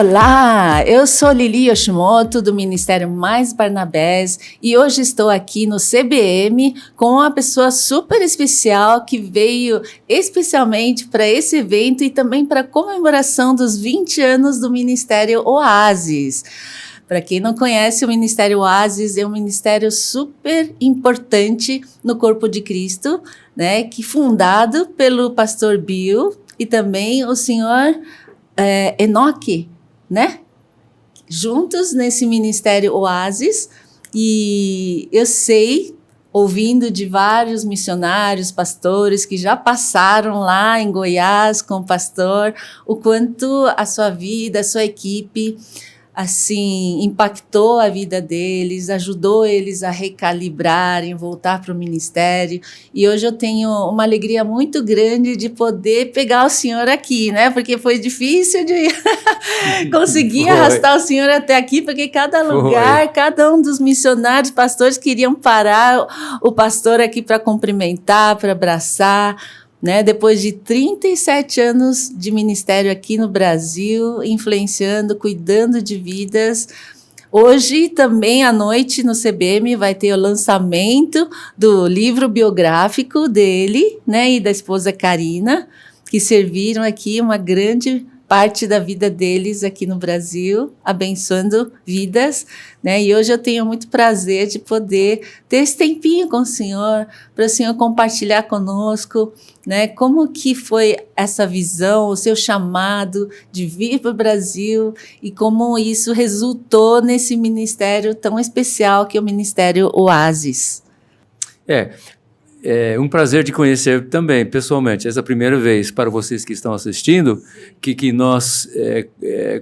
Olá, eu sou Lili Yoshimoto do Ministério Mais Barnabés e hoje estou aqui no CBM com uma pessoa super especial que veio especialmente para esse evento e também para a comemoração dos 20 anos do Ministério Oasis. Para quem não conhece, o Ministério Oasis é um ministério super importante no corpo de Cristo, né, que fundado pelo pastor Bill e também o senhor Enoque, né? Juntos nesse Ministério Oasis. E eu sei, ouvindo de vários missionários, pastores que já passaram lá em Goiás com o pastor, o quanto a sua vida, a sua equipe assim, impactou a vida deles, ajudou eles a recalibrarem, voltar para o ministério. E hoje eu tenho uma alegria muito grande de poder pegar o senhor aqui, né? Porque foi difícil de conseguir arrastar o senhor até aqui, porque cada lugar, cada um dos missionários, pastores, queriam parar o pastor aqui para cumprimentar, para abraçar. Né, depois de 37 anos de ministério aqui no Brasil, influenciando, cuidando de vidas. Hoje, também à noite, no CBM, vai ter o lançamento do livro biográfico dele, né, e da esposa Karina, que serviram aqui uma grande parte da vida deles aqui no Brasil, abençoando vidas, né? E hoje eu tenho muito prazer de poder ter esse tempinho com o senhor, para o senhor compartilhar conosco, né? Como que foi essa visão, o seu chamado de vir para o Brasil e como isso resultou nesse ministério tão especial que é o Ministério Oasis. É um prazer de conhecer também, pessoalmente. Essa é a primeira vez, para vocês que estão assistindo, que nós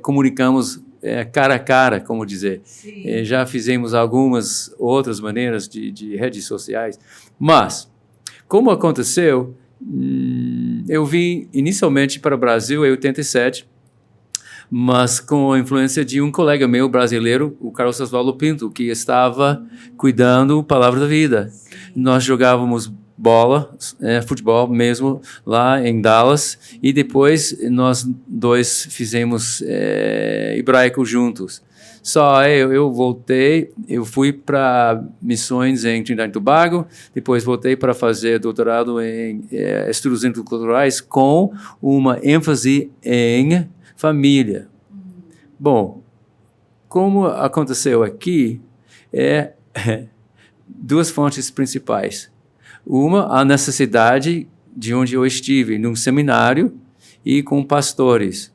comunicamos cara a cara, como dizer. Já fizemos algumas outras maneiras de redes sociais, mas, como aconteceu, eu vim inicialmente para o Brasil em 87, mas com a influência de um colega meu brasileiro, o Carlos Osvaldo Pinto, que estava cuidando da Palavra da Vida. Nós jogávamos bola, futebol mesmo, lá em Dallas, e depois nós dois fizemos hebraico juntos. Só eu voltei, eu fui para missões em Trinidad e Tobago, depois voltei para fazer doutorado em estudos interculturais com uma ênfase em família. Bom, como aconteceu aqui, duas fontes principais. Uma, a necessidade de onde eu estive, num seminário e com pastores.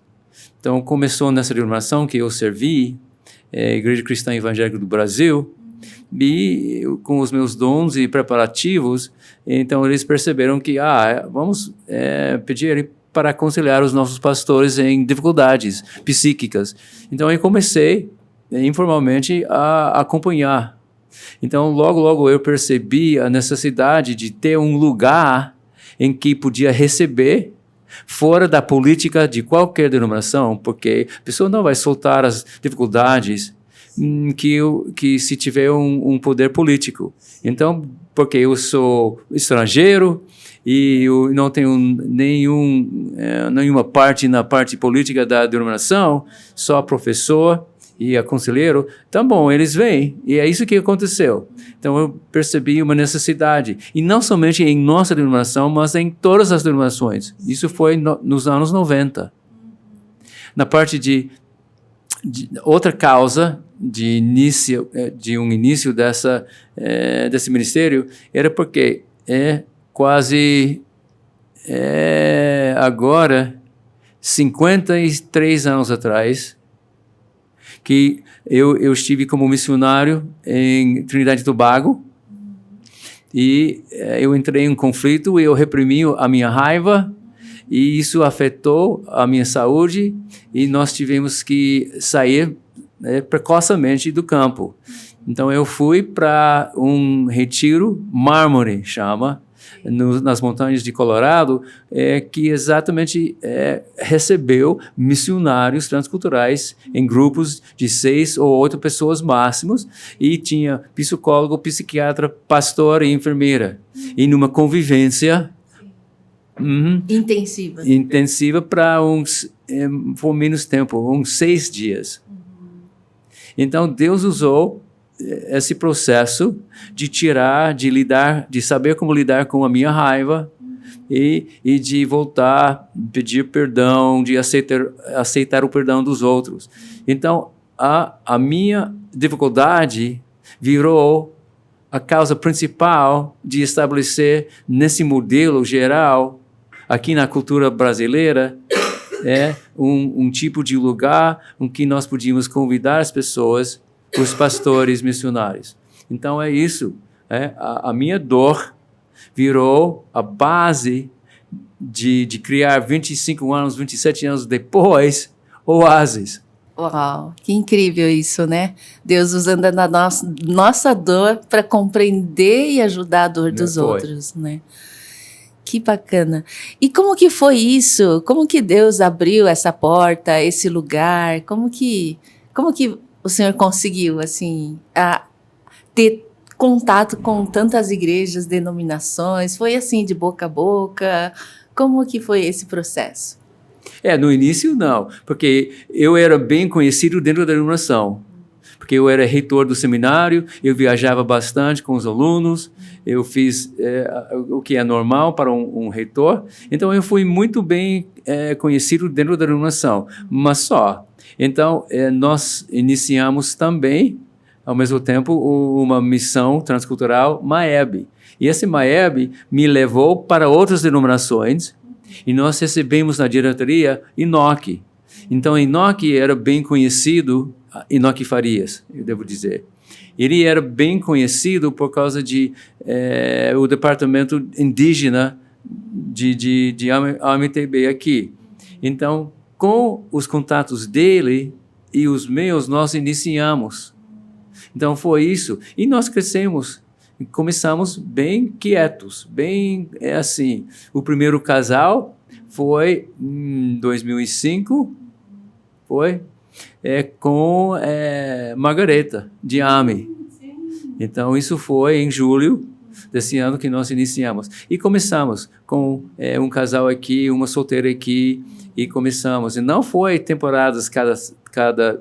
Então, começou nessa denominação que eu servi, Igreja Cristã Evangélica do Brasil, e com os meus dons e preparativos, então eles perceberam que, vamos pedir para aconselhar os nossos pastores em dificuldades psíquicas. Então, eu comecei, informalmente, a acompanhar. Então, logo eu percebi a necessidade de ter um lugar em que podia receber, fora da política de qualquer denominação, porque a pessoa não vai soltar as dificuldades que se tiver um poder político. Então, porque eu sou estrangeiro, e eu não tenho nenhuma parte na parte política da denominação, só professor e conselheiro, então, bom, eles vêm, e é isso que aconteceu. Então, eu percebi uma necessidade, e não somente em nossa denominação, mas em todas as denominações. Isso foi nos anos 90. Na parte de outra causa de um início desse ministério, era porque quase agora, 53 anos atrás, que eu estive como missionário em Trinidad e Tobago, e eu entrei em um conflito e eu reprimi a minha raiva, e isso afetou a minha saúde, e nós tivemos que sair precocemente do campo. Então eu fui para um retiro mármore, chama, nas montanhas de Colorado, que exatamente recebeu missionários transculturais em grupos de 6 ou 8 pessoas máximos, e tinha psicólogo, psiquiatra, pastor e enfermeira, e numa convivência intensiva para uns por menos tempo, uns 6 dias. Então, Deus usou esse processo de tirar, de lidar, de saber como lidar com a minha raiva e de voltar, pedir perdão, de aceitar o perdão dos outros. Então, a minha dificuldade virou a causa principal de estabelecer nesse modelo geral, aqui na cultura brasileira, um tipo de lugar em que nós podíamos convidar as pessoas, os pastores missionários. Então é isso. A minha dor virou a base de criar 25 anos, 27 anos depois, Oásis. Uau, que incrível isso, né? Deus usando a nossa dor para compreender e ajudar a dor dos outros, né? Que bacana. E como que foi isso? Como que Deus abriu essa porta, esse lugar? Como que o Senhor conseguiu, assim, ter contato com tantas igrejas, denominações? Foi assim, de boca a boca? Como que foi esse processo? No início não, porque eu era bem conhecido dentro da denominação. Porque eu era reitor do seminário, eu viajava bastante com os alunos, eu fiz o que é normal para um reitor. Então, eu fui muito bem conhecido dentro da denominação, mas só. Então, nós iniciamos também, ao mesmo tempo, uma missão transcultural, MAEB. E esse MAEB me levou para outras denominações, e nós recebemos na diretoria Enoque. Então, Enoque era bem conhecido, Enoque Farias, eu devo dizer. Ele era bem conhecido por causa de o departamento indígena de AMTB aqui. Então, com os contatos dele e os meus, nós iniciamos. Então, foi isso. E nós crescemos. Começamos bem quietos, bem assim. O primeiro casal foi em 2005, foi com Margareta, de AME. Então, isso foi em julho desse ano que nós iniciamos. E começamos com um casal aqui, uma solteira aqui, e começamos. E não foi temporadas cada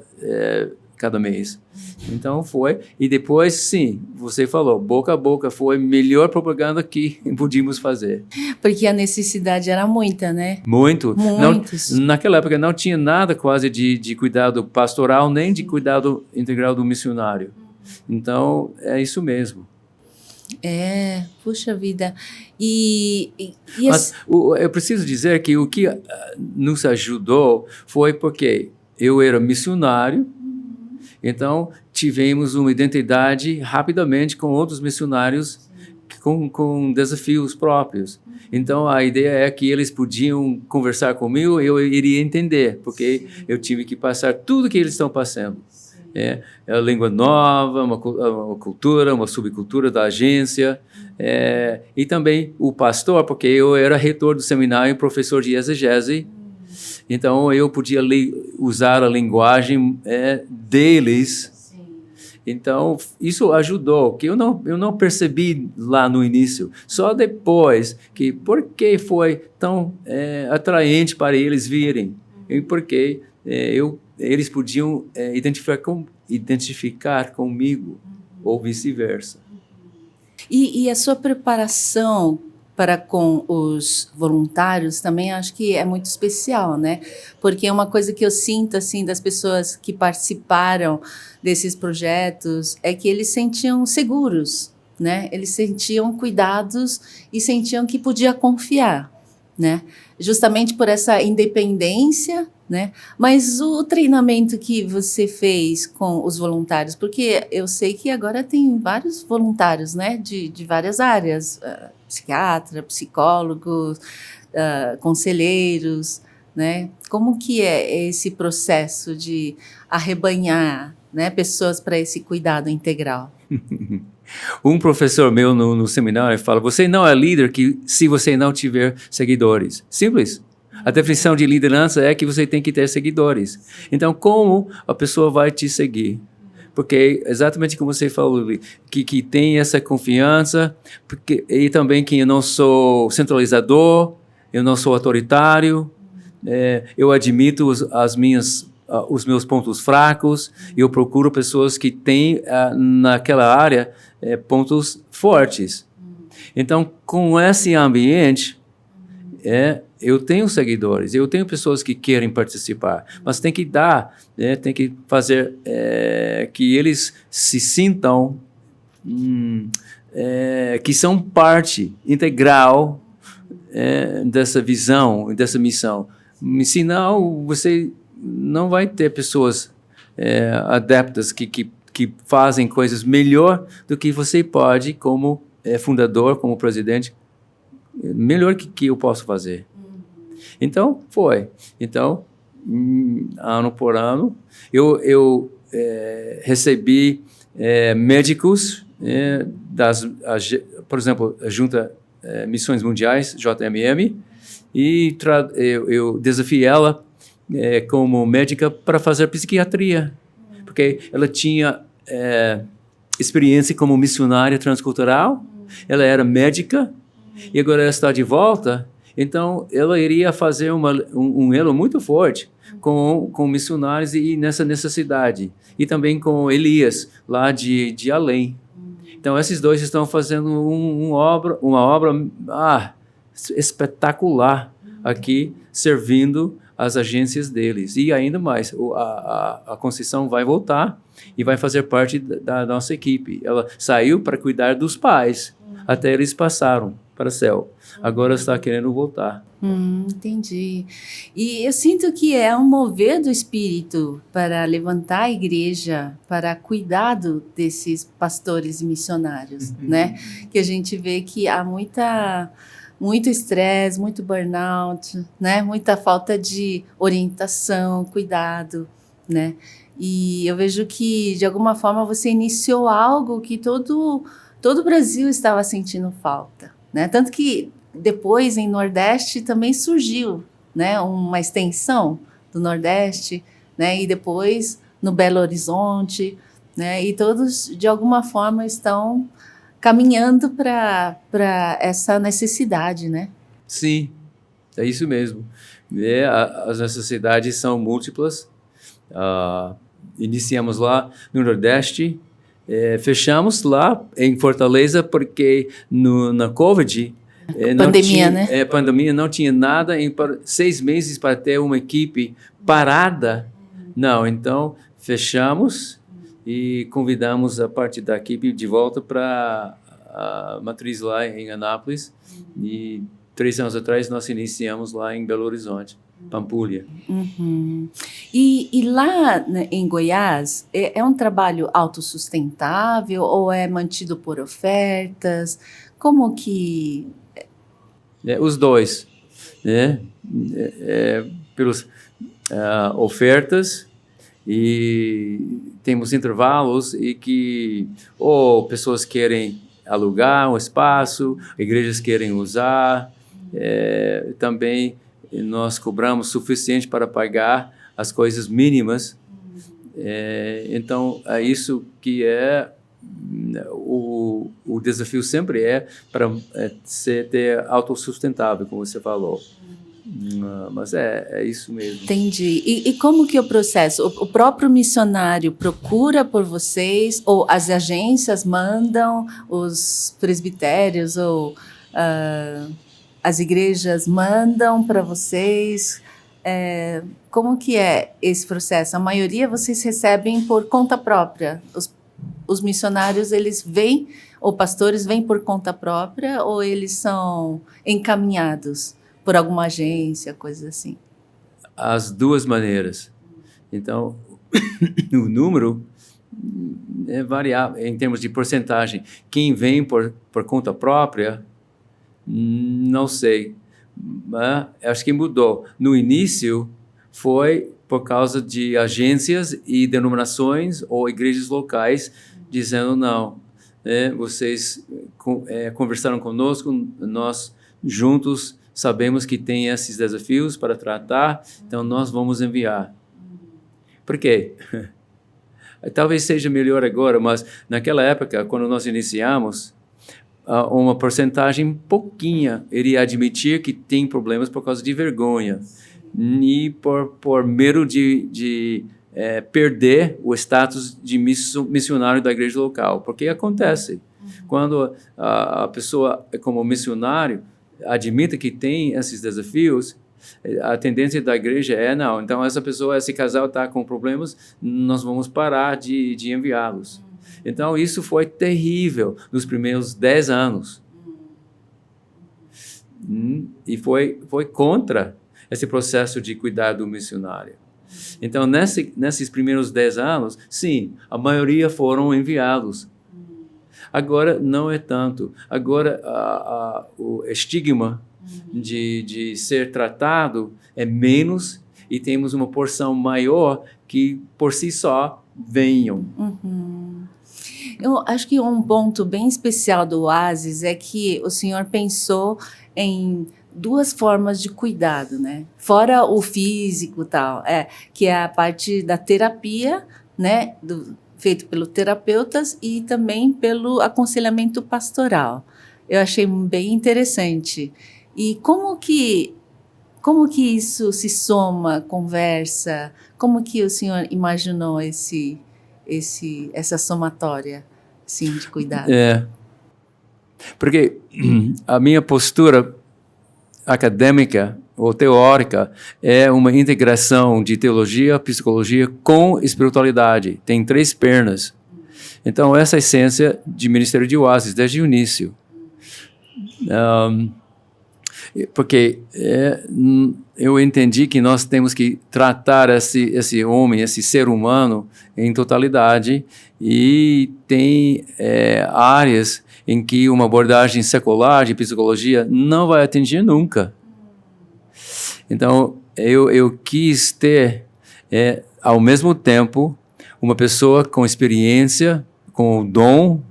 mês. Então foi, e depois sim, você falou, boca a boca foi a melhor propaganda que podíamos fazer. Porque a necessidade era muita, né? Muitos. Naquela época não tinha nada quase de cuidado pastoral, nem de cuidado integral do missionário. Então, é isso mesmo. Puxa vida. Mas eu preciso dizer que o que nos ajudou foi porque eu era missionário. Então, tivemos uma identidade rapidamente com outros missionários com desafios próprios. Então, a ideia é que eles podiam conversar comigo, eu iria entender, porque eu tive que passar tudo que eles estão passando. A língua nova, uma cultura, uma subcultura da agência, e também o pastor, porque eu era reitor do seminário e professor de exegese. Então, eu podia usar a linguagem deles. Sim. Então, isso ajudou, que eu não percebi lá no início. Só depois, por que foi tão atraente para eles virem. E porque eles podiam identificar comigo, ou vice-versa. E a sua preparação para com os voluntários também acho que é muito especial, né? Porque uma coisa que eu sinto, assim, das pessoas que participaram desses projetos é que eles sentiam seguros, né? Eles sentiam cuidados e sentiam que podia confiar, né? Justamente por essa independência, né? Mas o treinamento que você fez com os voluntários, porque eu sei que agora tem vários voluntários, né? De várias áreas, psiquiatra, psicólogos, conselheiros, né? Como que é esse processo de arrebanhar, né, pessoas para esse cuidado integral? Um professor meu no seminário fala, você não é líder se você não tiver seguidores. Simples. A definição de liderança é que você tem que ter seguidores. Então, como a pessoa vai te seguir? Porque exatamente como você falou, que tem essa confiança, e também que eu não sou centralizador, eu não sou autoritário, eu admito os meus pontos fracos, eu procuro pessoas que têm naquela área pontos fortes. Então, com esse ambiente, eu tenho seguidores, eu tenho pessoas que querem participar, mas tem que dar, tem que fazer que eles se sintam que são parte integral dessa visão, dessa missão. Senão, você não vai ter pessoas adeptas que fazem coisas melhor do que você pode como fundador, como presidente, melhor que eu posso fazer. Então, foi. Então, ano por ano, eu recebi médicos por exemplo, a Junta Missões Mundiais, JMM, e eu desafiei ela como médica para fazer psiquiatria, porque ela tinha experiência como missionária transcultural, ela era médica, e agora ela está de volta, então ela iria fazer um elo muito forte com missionários e nessa necessidade, e também com Elias, lá de além. Então, esses dois estão fazendo uma obra espetacular aqui, servindo as agências deles. E ainda mais, a Conceição vai voltar e vai fazer parte da nossa equipe. Ela saiu para cuidar dos pais, até eles passaram para o céu. Agora está querendo voltar. Entendi. E eu sinto que é um mover do Espírito para levantar a igreja, para cuidado desses pastores e missionários, né? Que a gente vê que há muito estresse, muito burnout, né? Muita falta de orientação, cuidado, né? E eu vejo que, de alguma forma, você iniciou algo que todo o Brasil estava sentindo falta, né? Tanto que depois, em Nordeste, também surgiu, né, uma extensão do Nordeste, né, e depois no Belo Horizonte, né, e todos, de alguma forma, estão caminhando para essa necessidade, né? Sim, é isso mesmo. As necessidades são múltiplas. Iniciamos lá no Nordeste, fechamos lá em Fortaleza, porque na Covid... pandemia, né? Pandemia, não tinha nada, 6 meses para ter uma equipe parada. Não, então fechamos e convidamos a parte da equipe de volta para a matriz lá em Anápolis. E 3 anos atrás nós iniciamos lá em Belo Horizonte, Pampulha. E lá, né, em Goiás, é um trabalho autossustentável ou é mantido por ofertas? Como que... Os dois, né? Pelas ofertas, e temos intervalos e que pessoas querem alugar um espaço, igrejas querem usar, também nós cobramos suficiente para pagar as coisas mínimas, então é isso que o desafio sempre para ter autossustentável, como você falou. Mas é isso mesmo. Entendi. E como que é o processo? O próprio missionário procura por vocês, ou as agências mandam, os presbitérios ou as igrejas mandam para vocês? Como que é esse processo? A maioria vocês recebem por conta própria? Os missionários, eles vêm, ou pastores vêm por conta própria, ou eles são encaminhados por alguma agência, coisas assim? As duas maneiras. Então, o número é variável em termos de porcentagem. Quem vem por conta própria, não sei. Mas acho que mudou. No início, foi por causa de agências e denominações ou igrejas locais dizendo não, vocês conversaram conosco, nós juntos sabemos que tem esses desafios para tratar, então nós vamos enviar. Por quê? Talvez seja melhor agora, mas naquela época, quando nós iniciamos, uma porcentagem pouquinha iria admitir que tem problemas por causa de vergonha. e por medo de perder o status de missionário da igreja local. Porque acontece, quando a pessoa, como missionário, admite que tem esses desafios, a tendência da igreja não, então essa pessoa, esse casal está com problemas, nós vamos parar de enviá-los. Então isso foi terrível nos primeiros 10 anos. E foi contra esse processo de cuidar do missionário. Então, nesses primeiros 10 anos, sim, a maioria foram enviados. Agora, não é tanto. Agora, o estigma de ser tratado é menos e temos uma porção maior que, por si só, venham. Eu acho que um ponto bem especial do Oasis é que o senhor pensou em 2 formas de cuidado, né? Fora o físico e tal, que é a parte da terapia, né? Feito pelos terapeutas e também pelo aconselhamento pastoral. Eu achei bem interessante. E como que isso se soma, conversa? Como que o senhor imaginou essa somatória, assim, de cuidado? Porque a minha postura acadêmica ou teórica é uma integração de teologia, psicologia com espiritualidade. Tem 3 pernas. Então, essa é a essência de Ministério de Oasis, desde o início. Porque eu entendi que nós temos que tratar esse homem, esse ser humano, em totalidade, e tem áreas em que uma abordagem secular de psicologia não vai atingir nunca. Então, eu quis ter, ao mesmo tempo, uma pessoa com experiência, com o dom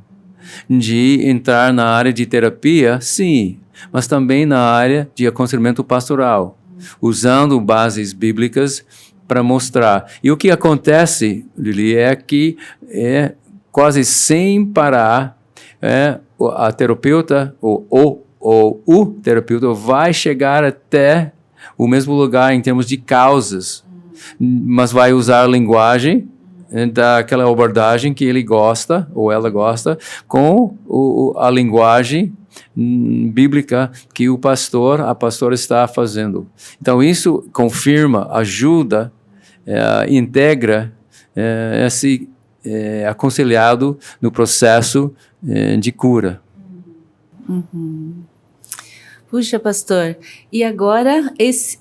de entrar na área de terapia, sim, mas também na área de aconselhamento pastoral, usando bases bíblicas para mostrar. E o que acontece, Lili, é que quase sem parar, a terapeuta ou o terapeuta vai chegar até o mesmo lugar em termos de causas, mas vai usar a linguagem daquela abordagem que ele gosta ou ela gosta com a linguagem bíblica que a pastora está fazendo. Então isso confirma, ajuda, integra esse aconselhado no processo de cura. Puxa, pastor, e agora,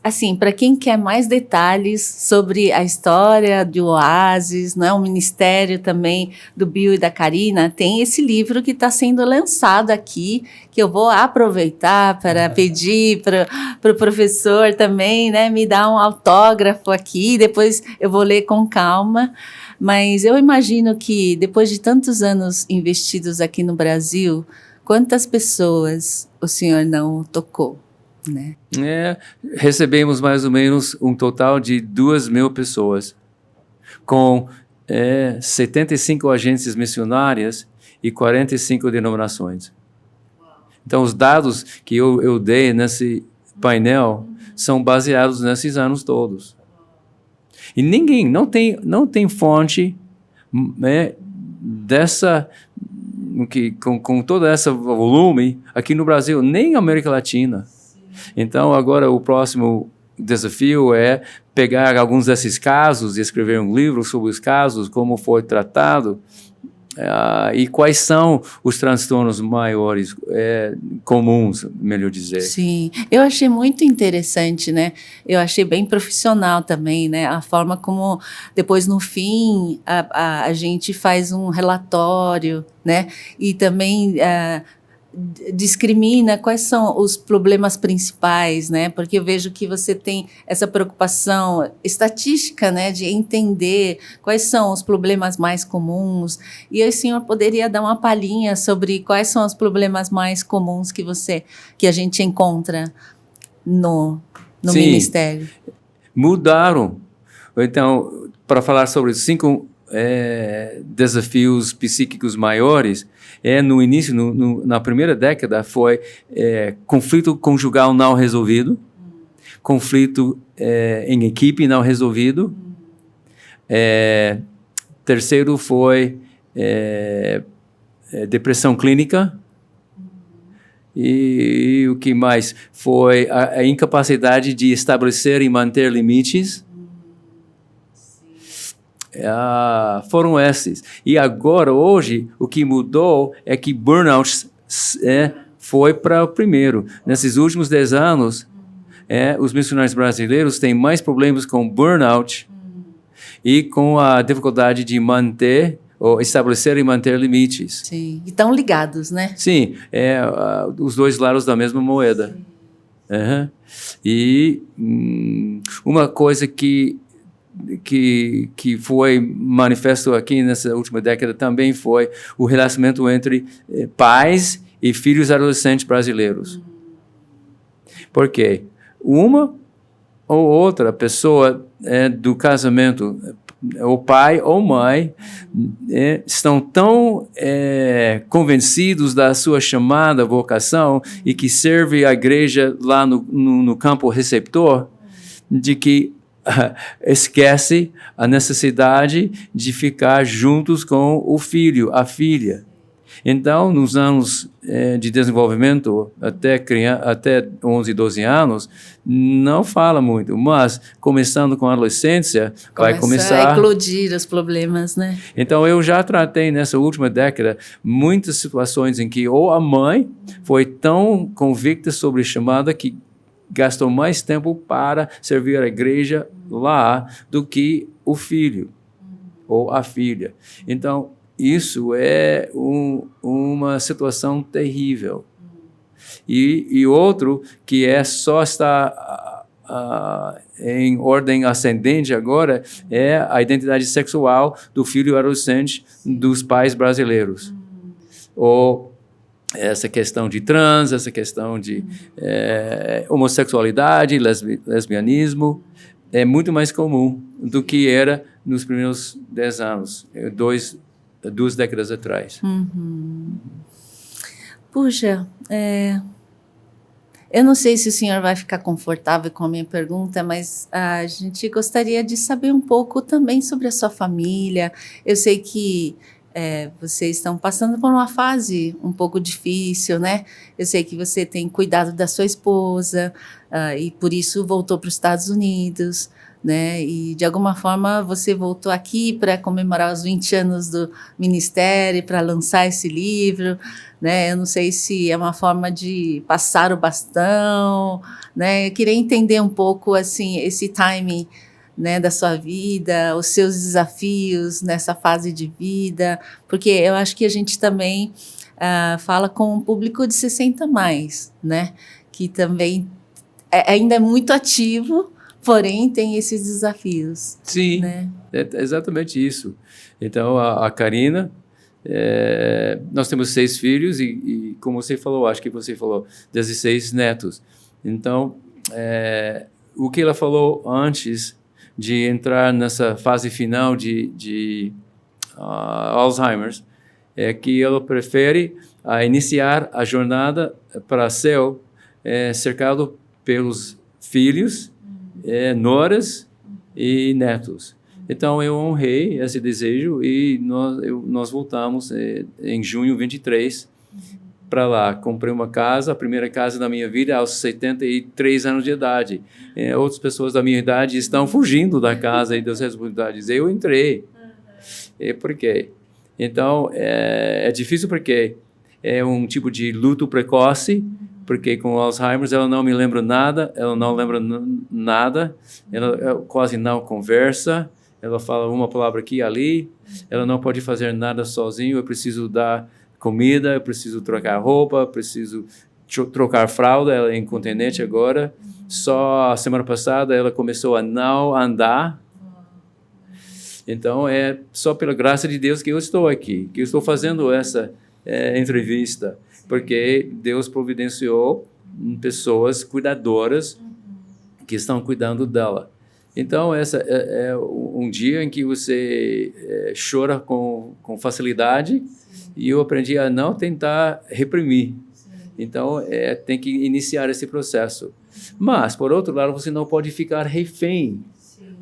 assim, para quem quer mais detalhes sobre a história do Oasis, o ministério também do Bill e da Karina, tem esse livro que está sendo lançado aqui, que eu vou aproveitar para pedir para o professor também, né, me dar um autógrafo aqui, depois eu vou ler com calma. Mas eu imagino que depois de tantos anos investidos aqui no Brasil, quantas pessoas o senhor não tocou, né? Recebemos mais ou menos um total de 2.000 pessoas, com 75 agências missionárias e 45 denominações. Então, os dados que eu dei nesse painel são baseados nesses anos todos. E ninguém, não tem fonte dessa... Com todo esse volume aqui no Brasil, nem América Latina. Então, agora o próximo desafio é pegar alguns desses casos e escrever um livro sobre os casos, como foi tratado, e quais são os transtornos maiores, comuns, melhor dizer. Sim, eu achei muito interessante, né? Eu achei bem profissional também, né? A forma como depois, no fim, a gente faz um relatório, né? E também discrimina quais são os problemas principais, né? Porque eu vejo que você tem essa preocupação estatística, né? De entender quais são os problemas mais comuns. E aí o senhor poderia dar uma palhinha sobre quais são os problemas mais comuns que a gente encontra no Sim, ministério? Mudaram. Então, para falar sobre os 5 desafios psíquicos maiores, no início, na primeira década, foi conflito conjugal não resolvido, conflito em equipe não resolvido. Terceiro foi depressão clínica. E o que mais? Foi a incapacidade de estabelecer e manter limites. Foram esses. E agora, hoje, o que mudou é que burnout foi para o primeiro. Nesses últimos 10 anos, os missionários brasileiros têm mais problemas com burnout e com a dificuldade de manter ou estabelecer e manter limites. Sim, e estão ligados, né? Sim, os dois lados da mesma moeda. Uhum. E uma coisa que foi manifesto aqui nessa última década também foi o relacionamento entre pais e filhos adolescentes brasileiros. Por quê? Uma ou outra pessoa do casamento, o pai ou mãe, estão tão convencidos da sua chamada, vocação, e que serve a igreja lá no campo receptor, de que esquece a necessidade de ficar juntos com o filho, a filha. Então, nos anos de desenvolvimento, até 11, 12 anos, não fala muito, mas começando com a adolescência, vai começar a eclodir os problemas, né? Então, eu já tratei nessa última década muitas situações em que ou a mãe foi tão convicta sobre a chamada que gastou mais tempo para servir a igreja lá do que o filho ou a filha. Então, isso é uma situação terrível. E outro que só está em ordem ascendente agora é a identidade sexual do filho adolescente dos pais brasileiros. Ou essa questão de trans, essa questão de homossexualidade, lesbianismo, é muito mais comum do que era nos primeiros 10 anos, 2 décadas atrás. Puxa, eu não sei se o senhor vai ficar confortável com a minha pergunta, mas a gente gostaria de saber um pouco também sobre a sua família. Eu sei que vocês estão passando por uma fase um pouco difícil, né? Eu sei que você tem cuidado da sua esposa e por isso voltou para os Estados Unidos, né? E de alguma forma você voltou aqui para comemorar os 20 anos do ministério, para lançar esse livro, né? Eu não sei se é uma forma de passar o bastão, né? Eu queria entender um pouco assim esse timing, né, da sua vida, os seus desafios nessa fase de vida, porque eu acho que a gente também fala com um público de 60 mais, né, que também ainda é muito ativo, porém tem esses desafios. Sim, né? É exatamente isso. Então, a Karina, nós temos 6 filhos e, como você falou, acho que você falou, 16 netos. Então, o que ela falou antes de entrar nessa fase final de Alzheimer's, é que ela prefere iniciar a jornada para o céu cercado pelos filhos, noras e netos. Então, eu honrei esse desejo e nós voltamos em junho 23 para lá. Comprei uma casa, a primeira casa da minha vida aos 73 anos de idade. Outras pessoas da minha idade estão fugindo da casa e das responsabilidades. Eu entrei. Por quê? Então, é difícil porque é um tipo de luto precoce, porque com Alzheimer ela não me lembra nada, ela não lembra nada, ela quase não conversa, ela fala uma palavra aqui e ali, ela não pode fazer nada sozinho, eu preciso dar comida, eu preciso trocar roupa, preciso trocar fralda, ela é incontinente agora. Só a semana passada ela começou a não andar. Então, é só pela graça de Deus que eu estou aqui, que eu estou fazendo essa entrevista, porque Deus providenciou pessoas cuidadoras que estão cuidando dela. Então, essa é um dia em que você chora com facilidade. E eu aprendi a não tentar reprimir. Então, tem que iniciar esse processo. Mas, por outro lado, você não pode ficar refém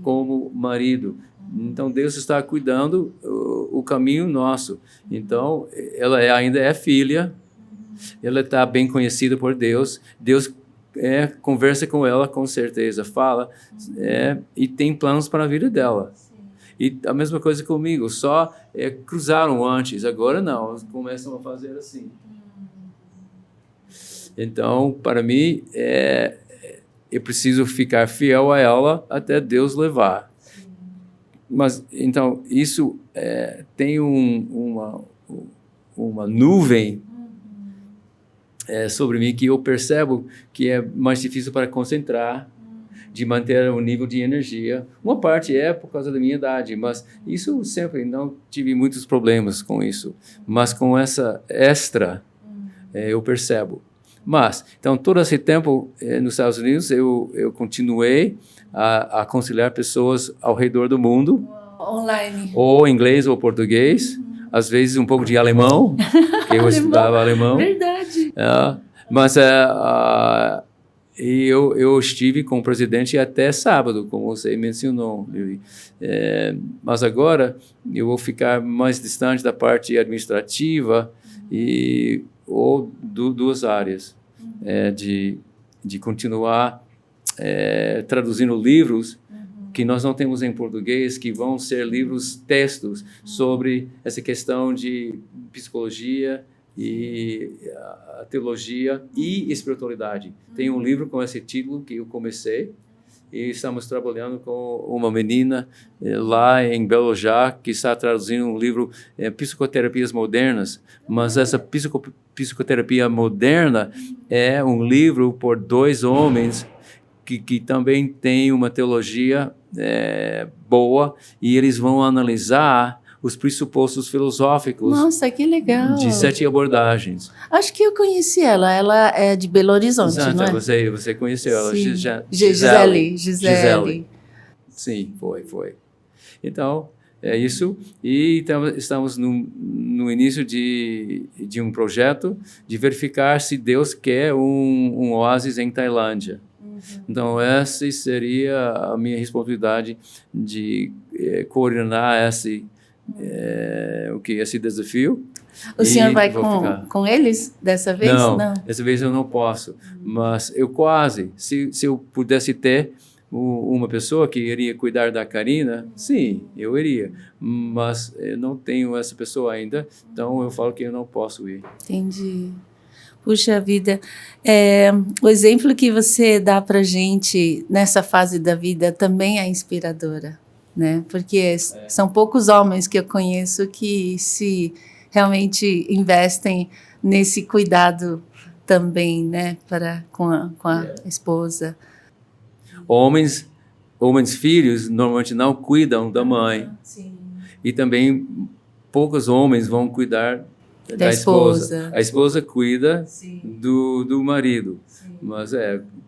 como marido. Então, Deus está cuidando o caminho nosso. Então, ela ainda é filha, ela está bem conhecida por Deus. Deus conversa com ela com certeza, fala, e tem planos para a vida dela. E a mesma coisa comigo, só cruzaram antes, agora não, começam a fazer assim. Então, para mim, eu preciso ficar fiel a ela até Deus levar. Mas, então, isso tem uma nuvem sobre mim que eu percebo que é mais difícil para concentrar, de manter o nível de energia. Uma parte é por causa da minha idade, mas isso sempre, não tive muitos problemas com isso. Mas com essa extra, eu percebo. Mas, então, todo esse tempo nos Estados Unidos, eu continuei a aconselhar pessoas ao redor do mundo. Online. Ou inglês ou português. Às vezes um pouco de alemão, que eu estudava alemão. Verdade. Mas eu estive com o presidente até sábado, como você mencionou, Lili. Mas agora eu vou ficar mais distante da parte administrativa ou duas áreas, de continuar traduzindo livros que nós não temos em português, que vão ser livros, textos sobre essa questão de psicologia e a teologia e espiritualidade. Tem um livro com esse título que eu comecei e estamos trabalhando com uma menina lá em Belo Horizonte que está traduzindo um livro Psicoterapias Modernas, mas essa psicoterapia moderna é um livro por dois homens que também tem uma teologia boa, e eles vão analisar os pressupostos filosóficos. Nossa, que legal. De 7 abordagens. Acho que eu conheci ela. Ela é de Belo Horizonte, exato, não é? Você conheceu ela. Gisele. Sim, foi. Então, é isso. E estamos no início de um projeto de verificar se Deus quer um oásis em Tailândia. Então, essa seria a minha responsabilidade de coordenar esse desafio. O senhor vai com eles dessa vez? Não, dessa vez eu não posso. Mas eu quase, se eu pudesse ter uma pessoa que iria cuidar da Karina, sim, eu iria. Mas eu não tenho essa pessoa ainda, então eu falo que eu não posso ir. Entendi. Puxa vida, o exemplo que você dá para gente nessa fase da vida também é inspiradora, né? Porque são poucos homens que eu conheço que se realmente investem nesse cuidado também, né? Com a esposa. Homens filhos normalmente não cuidam da mãe. Sim. E também poucos homens vão cuidar da esposa. A esposa cuida do marido. Sim. Mas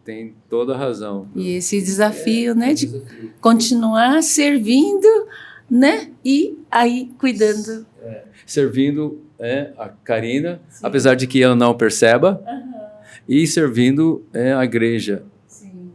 tem toda a razão. E esse desafio, né, de continuar servindo, né, e aí cuidando. Servindo a Karina, apesar de que ela não perceba, e servindo a igreja. Sim.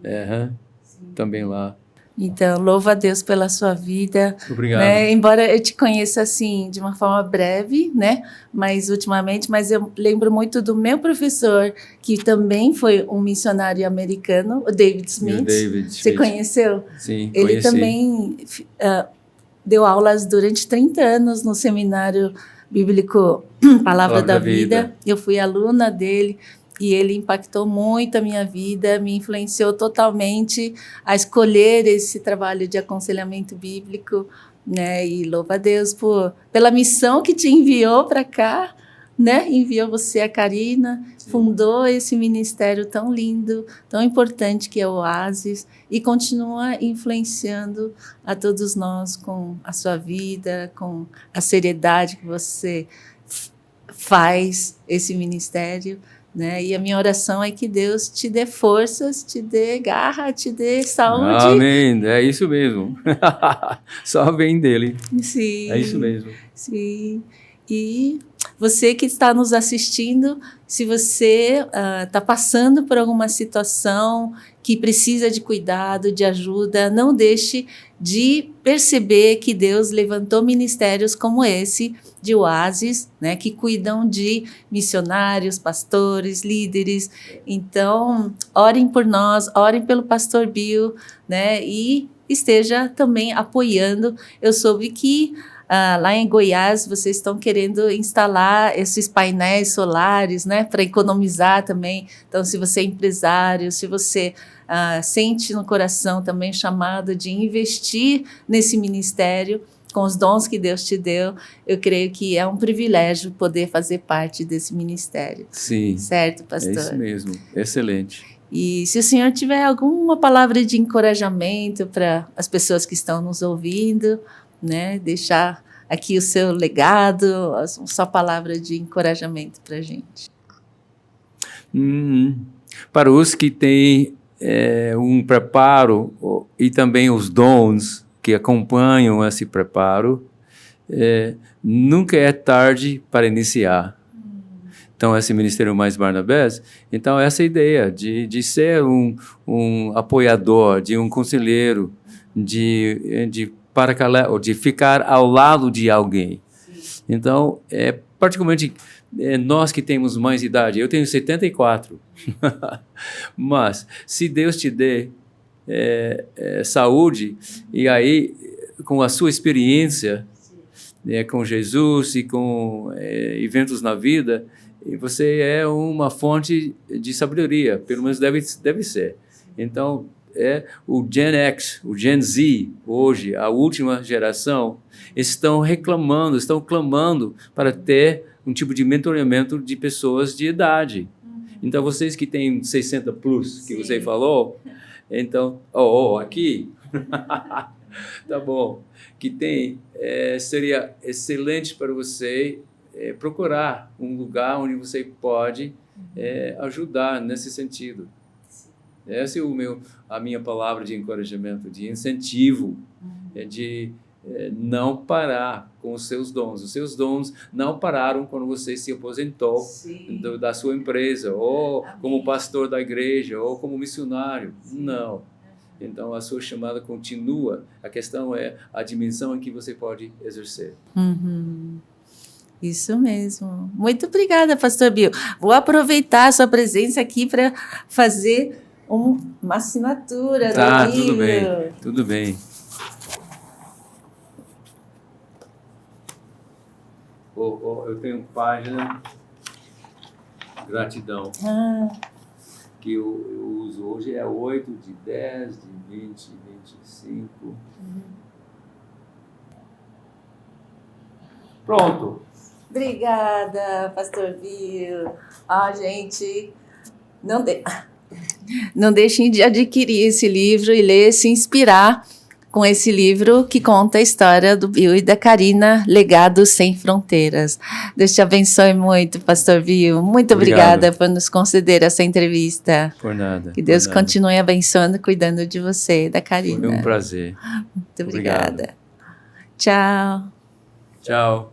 Também lá. Então, louva a Deus pela sua vida. Obrigado. Né? Embora eu te conheça assim de uma forma breve, né? Mas eu lembro muito do meu professor, que também foi um missionário americano, o David Smith. Você conheceu? Sim, ele conheci. Também deu aulas durante 30 anos no seminário bíblico Palavra da Vida. Eu fui aluna dele. E ele impactou muito a minha vida, me influenciou totalmente a escolher esse trabalho de aconselhamento bíblico, né? E louva a Deus pela missão que te enviou para cá, né? Enviou você, a Karina, fundou esse ministério tão lindo, tão importante que é o Oásis, e continua influenciando a todos nós com a sua vida, com a seriedade que você faz esse ministério. Né? E a minha oração é que Deus te dê forças, te dê garra, te dê saúde. Amém, é isso mesmo. Só vem dele. Sim. É isso mesmo. Sim. E você que está nos assistindo, se você está passando por alguma situação que precisa de cuidado, de ajuda, não deixe de perceber que Deus levantou ministérios como esse de Oásis, né, que cuidam de missionários, pastores, líderes. Então, orem por nós, orem pelo pastor Bill, né, e esteja também apoiando. Eu soube que lá em Goiás vocês estão querendo instalar esses painéis solares, né, para economizar também. Então, se você é empresário, se você sente no coração também chamado de investir nesse ministério, com os dons que Deus te deu, eu creio que é um privilégio poder fazer parte desse ministério. Sim. Certo, pastor? É isso mesmo. Excelente. E se o senhor tiver alguma palavra de encorajamento para as pessoas que estão nos ouvindo, né, deixar aqui o seu legado, a sua palavra de encorajamento para a gente. Para os que têm um preparo e também os dons que acompanham esse preparo, nunca é tarde para iniciar. Então, esse Ministério Mais Barnabés, então essa ideia de ser um apoiador, de um conselheiro, de ficar ao lado de alguém. Então, particularmente nós que temos mais idade, eu tenho 74, mas se Deus te dê saúde, e aí com a sua experiência com Jesus e com eventos na vida, você é uma fonte de sabedoria, pelo menos deve ser. Então, o Gen X, o Gen Z, hoje, a última geração, estão clamando para ter um tipo de mentoramento de pessoas de idade. Então, vocês que têm 60 plus, que você falou, então, aqui, tá bom, que tem, seria excelente para você procurar um lugar onde você pode ajudar nesse sentido. Essa é a minha palavra de encorajamento, de incentivo, de não parar com os seus dons. Os seus dons não pararam quando você se aposentou da sua empresa, ou como pastor da igreja, ou como missionário. Não. Então, a sua chamada continua. A questão é a dimensão em que você pode exercer. Isso mesmo. Muito obrigada, pastor Bill. Vou aproveitar a sua presença aqui para fazer uma assinatura do livro. Tudo bem. Eu tenho página gratidão, que eu uso hoje, 8, de 10, de 20, de 25. Pronto. Obrigada, pastor Bill. Gente, não deixem de adquirir esse livro e ler, se inspirar com esse livro que conta a história do Bill e da Karina, Legado Sem Fronteiras. Deus te abençoe muito, pastor Bill. Muito obrigada por nos conceder essa entrevista. Por nada. Que Deus continue abençoando e cuidando de você, da Karina. Foi um prazer. Muito obrigada. Tchau. Tchau.